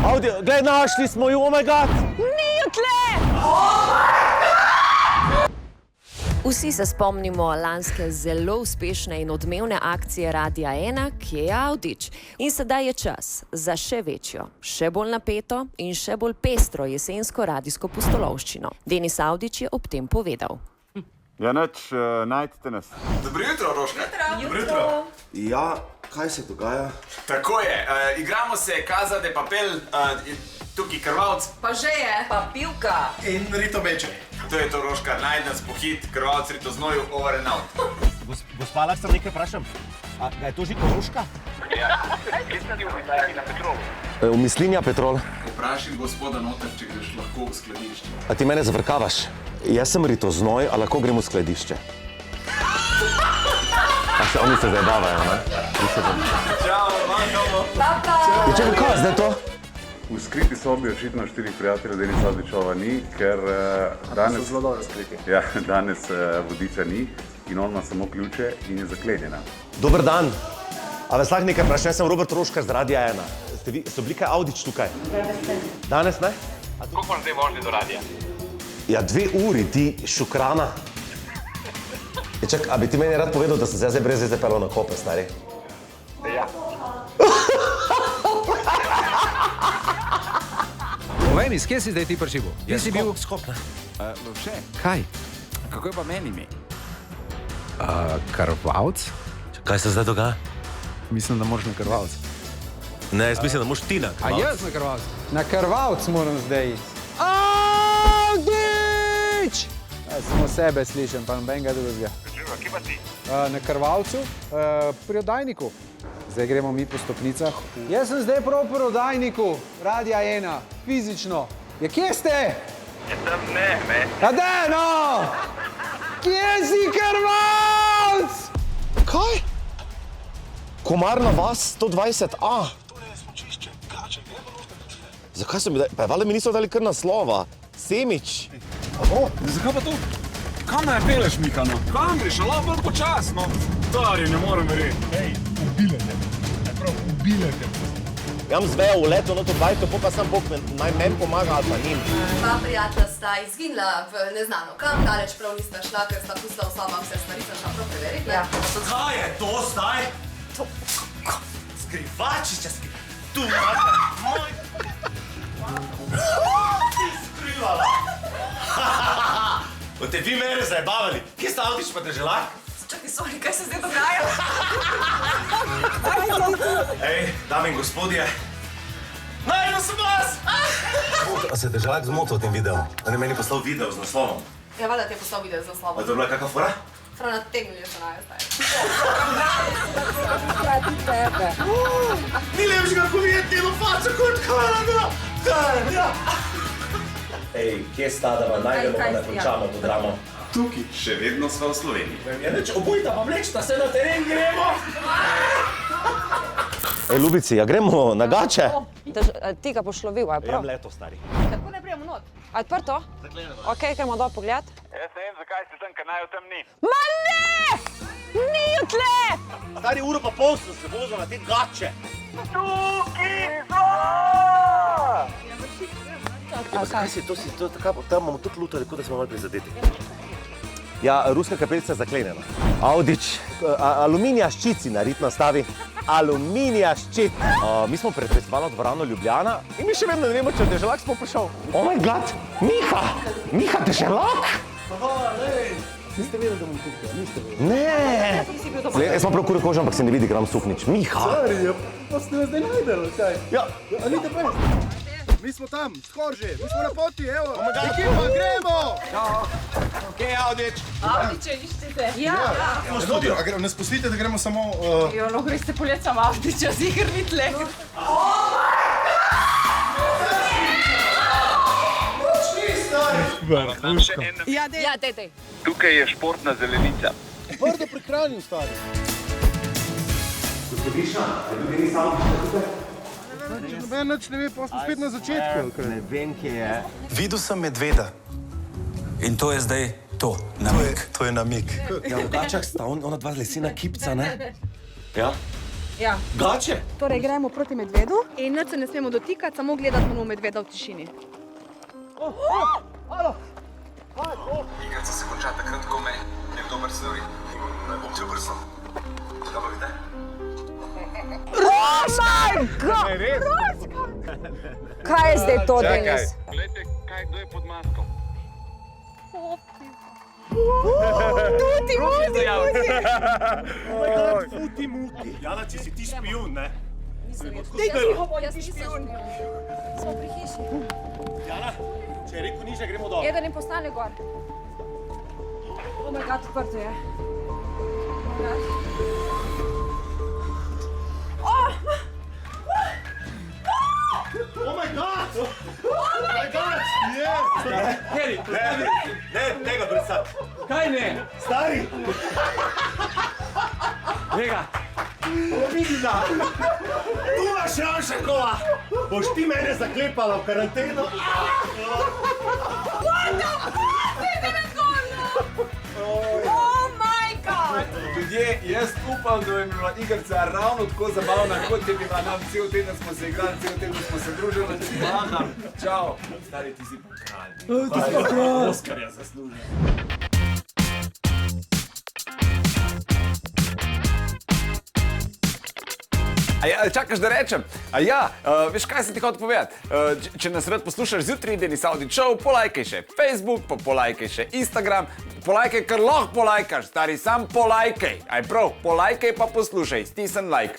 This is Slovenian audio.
Audi, glej, našli smo ju, oh my god! Ni tle! Vsi se spomnimo lanske zelo uspešne in odmevne akcije Radia 1, kje je Avdić. In sedaj je čas za še večjo, še bolj napeto in še bolj pestro jesensko radijsko pustolovščino. Denis Avdić je ob tem povedal. Ja, nič, najdite nas. Dobro jutro, Rožka. Dobro jutro. Ja, kaj se dogaja? Tako je, igramo se Casa de Papel, tukaj Krvavc. Pa že je. Pa pivka. In Rito Beče. To je to, Rožka, najdi nas pohit, Krvavc, Rito Znoju, over and out. Gospa, lahko sem nekaj vprašam? A ga je to že Koroška? Ja, kje ste v Mislinja na Petrolu? V Mislinja Petrol. Vprašaj gospoda noter, če greš lahko v skladišče. A ti mene zavrkavaš? Jaz sem Rito Znoj, a lahko grem v skladišče? A se oni se zabavajo, ne? Čau, manjamo. Papa. Ja, čekaj, kaj, zdaj to? V skriti sobi očitno 4 prijateljev Denisa Avdićova ni, ker danes... Zelo dobro skriti. Ja, danes vodiča ni in on ima samo ključe in je zaklenjena. Dober dan. A vas lahko nekaj vprašam, sem Robert Roškar z Radia 1. So bili kaj Avdić tukaj? Danes ne? Koliko moram zdaj možni do radija? Ja, 2 uri, ti šukrana. Ja, čak, a bi ti meni rad povedal, da sem se zdaj brez veze pelal na kope, stari? Ja. Povej mi, s kje si zdaj ti prišel? Kje si bil? Skop, ne? Vše. Kaj? Kako je pa meni ime? Krvavc? Kaj se zdaj dogaja? Mislim, da moraš na Krvavc. Ne, jaz mislim, da moraš ti na A jaz na Krvavc? Na Krvavc moram zdaj iti. Avdić! Samo sebe slišim, pa nobenega drugega. Živa, kje pa ti? Na Krvavcu, pri oddajniku. Zdaj gremo mi po stopnicah. Jaz sem zdaj prav pri oddajniku, Radia 1, fizično. Ja, kje ste? Ja, tam ne. A da, no! Kje si, Krvavc? Kaj? Komarna vas 120A. Zakaj so mi dali? Pa valjda mi niso dali kar naslova. Semič. Zakaj pa to? Kam naj peleš, Mikano? Kam greš, lahko bolj počasno. Stari, ne morem verjeti. Ej, ubilete. Prav, ubilete. Jam zvejo v leto, no to dvajto, pa sam Bog naj meni pomaga ali pa njim. Dva prijatelja sta izginila v neznano kam, daleč prav nista šla, ker sta pustila v sobah vse stvari, sta šla prav preveriti. Ja. Kaj je to zdaj? Skrivačice, tu mater, moj... Ti skrivala! Boste vi mene zajebavali. Kje sta Avdić pa Deželak? Čakaj, sorry, kaj se zdaj dogaja? Ej, dame in gospodje. Najdel sem vas! A se je Deželak zmotil v tem videu? On je meni poslal video z naslovom. Ja, valjda ti je poslal video z naslovom. A to je bila kakva fora? Prav nategnili so naj zdaj. Ni lepšega, ko videti njeno faco kot Kanada! Kanada! Ej, kje sta, da vam najdemo, da končamo to dramo? Tukaj, še vedno sva v Sloveniji. Ja, neč, obujta pa vlečta se na teren, gremo! Ej, ljubici, ja gremo na gače? Ti ga pošlovil, a je prav? Jem leto, stari. Kako ne prijemo not? A je odprto? Okej, gremo dol pogledat. Jaz ne vem, zakaj si tam, ker naj tam ni. Ma ne! Ni tle! Stari, uro pa pol sem se vozil na te gače. Tukaj smo! Ja, kaj si, to tako, tam imamo tudi luto, tako da smo malo prizadeti. Ja, ruska kapelica je zaklenjena. Avdić, aluminija ščit si narit nastavi. Aluminija ščit. Mi smo pred festivalno dvorano Ljubljana in mi še vedno ne vemo, če je Deželak sploh prišel. Oh my god, Miha! Miha Deželak! Niste vedeli, da bom tukaj? Niste vedeli? Ne! Jaz sem prav kurjo kožo, ampak se ne vidi, ker imam suknič. Miha! Stari, pa ste vas zdaj najdeli, kaj? Ja. A ni te pes? Mi smo tam, skor že, mi smo na poti, evo. Ekipa, gremo! Kje je Avdić? Avdiće iščete. Ja. Studio. A nas pustite, da gremo samo... Jo, no greste poljecam Avdića, zihr ni tle. Ja, dej. Tukaj je športna zelenica. Brdo prihranil, stari. Gospodična, je bil Denis Avdić tukaj? Noben nič ne ve, pa smo spet na začetku. Ne vem, kje je. Videl sem medveda. In to je zdaj to, namig. To je namig. Ja, v gačah sta ona dva lesena kipca, ne? Ja? Ja. Gače? Torej gremo proti medvedu in nič se ne smemo dotikati, samo gledati moramo medveda v tišini. Igrica se konča takrat, ko me nekdo mrzori. Občil prstom. Kaj pa vidite? Kaj je zdaj to, Denis? Glejte, kdo je pod maskom. Futi muti. Jana, če si ti špijun, ne? Jaz nisem špijun. Smo pri hiši. Jana, če je rekel niže, gremo dol. Eden in postane gor. Oh my god, odprto je. Oh my god! Oh my god! Heri, Ne, tega brisati. kaj ne? Stari! Lega. Tu imaš Janšekova! Boš ti mene zaklepala v karanteno? Oh my god! Ljudje, jaz upam, da je bila igrica ravno tako zabavna, kot je bila nam. Cel teden smo se igrali, cel teden smo se družili. Čau. Stari, ti si pa kralj. Ti si pa kralj. Oskarja zaslužil. A ja, čakaš, da rečem? A ja, veš, kaj sem ti hotel povedati? Če nas rad poslušaš zjutraj, Denis Avdić Show, polajkaj še Facebook, pa polajkaj še Instagram, polajkaj, kar lahko polajkaš, stari, sam polajkaj. Aj prav, polajkaj pa poslušaj, stisni like.